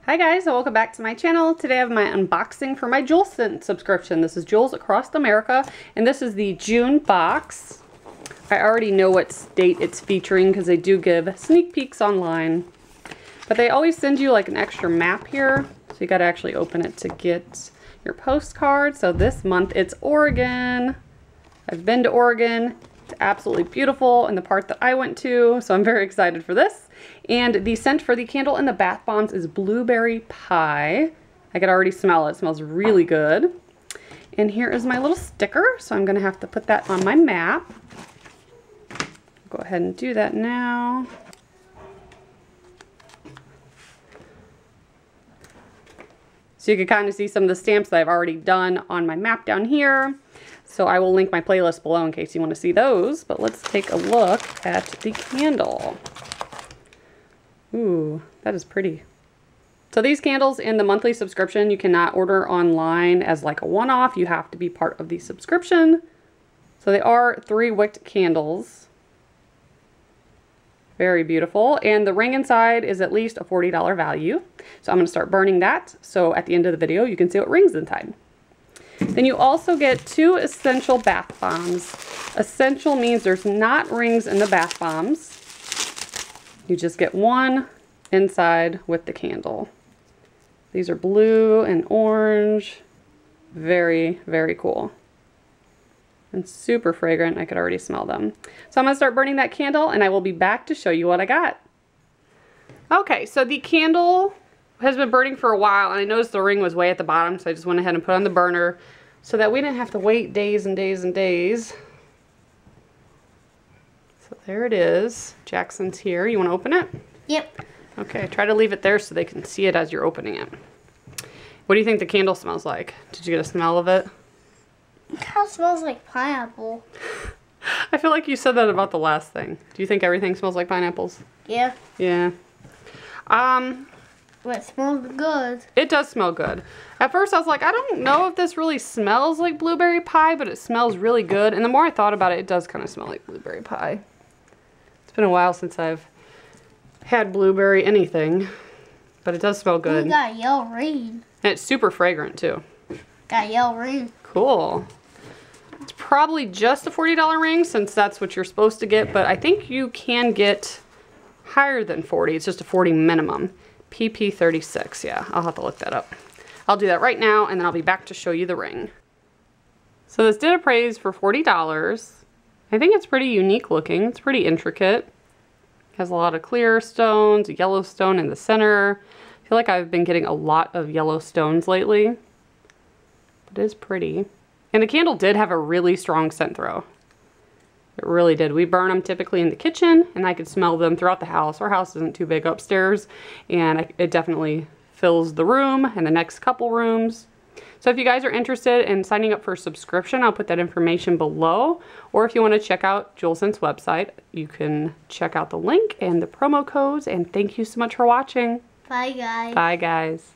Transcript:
Hi guys, and welcome back to my channel. Today I have my unboxing for my JewelScent subscription. This is Jewels Across America, and this is the June box. I already know what date it's featuring because they do give sneak peeks online. But they always send you like an extra map here, so you gotta actually open it to get your postcard. So this month it's Oregon. I've been to Oregon. It's absolutely beautiful in the part that I went to, so I'm very excited for this. And the scent for the candle and the bath bombs is blueberry pie. I could already smell it. It smells really good. And here is my little sticker, so I'm gonna have to put that on my map. Go ahead and do that now. So you can kind of see some of the stamps that I've already done on my map down here. So I will link my playlist below in case you want to see those. But let's take a look at the candle. Ooh, that is pretty. So these candles in the monthly subscription, you cannot order online as like a one-off. You have to be part of the subscription. So they are 3-wicked candles. Very beautiful. And the ring inside is at least a $40 value. So I'm going to start burning that. So at the end of the video, you can see what rings inside. Then you also get 2 essential bath bombs. Essential means there's not rings in the bath bombs. You just get one inside with the candle. These are blue and orange. Very, very cool. And super fragrant. I could already smell them. So I'm going to start burning that candle and I will be back to show you what I got. Okay, so the candle has been burning for a while and I noticed the ring was way at the bottom, so I just went ahead and put it on the burner so that we didn't have to wait days and days and days. So there it is. Jackson's here. You want to open it? Yep. Okay, try to leave it there so they can see it as you're opening it. What do you think the candle smells like? Did you get a smell of it? It kind of smells like pineapple. I feel like you said that about the last thing. Do you think everything smells like pineapples? Yeah. Yeah. But it smells good. It does smell good. At first I was like, I don't know if this really smells like blueberry pie, but it smells really good. And the more I thought about it, it does kind of smell like blueberry pie. It's been a while since I've had blueberry anything, but it does smell good. We got a yellow ring. And it's super fragrant too. Got a yellow ring. Cool. It's probably just a $40 ring since that's what you're supposed to get, but I think you can get higher than 40. It's just a 40 minimum. PP 36, yeah, I'll have to look that up. I'll do that right now and then I'll be back to show you the ring. So this did appraise for $40. I think it's pretty unique looking. It's pretty intricate. Has a lot of clear stones, a yellow stone in the center. I feel like I've been getting a lot of yellow stones lately. But it is pretty. And the candle did have a really strong scent throw. It really did. We burn them typically in the kitchen and I could smell them throughout the house. Our house isn't too big upstairs and it definitely fills the room and the next couple rooms. So if you guys are interested in signing up for a subscription, I'll put that information below. Or if you want to check out JewelScent's website, you can check out the link and the promo codes. And thank you so much for watching. Bye, guys. Bye, guys.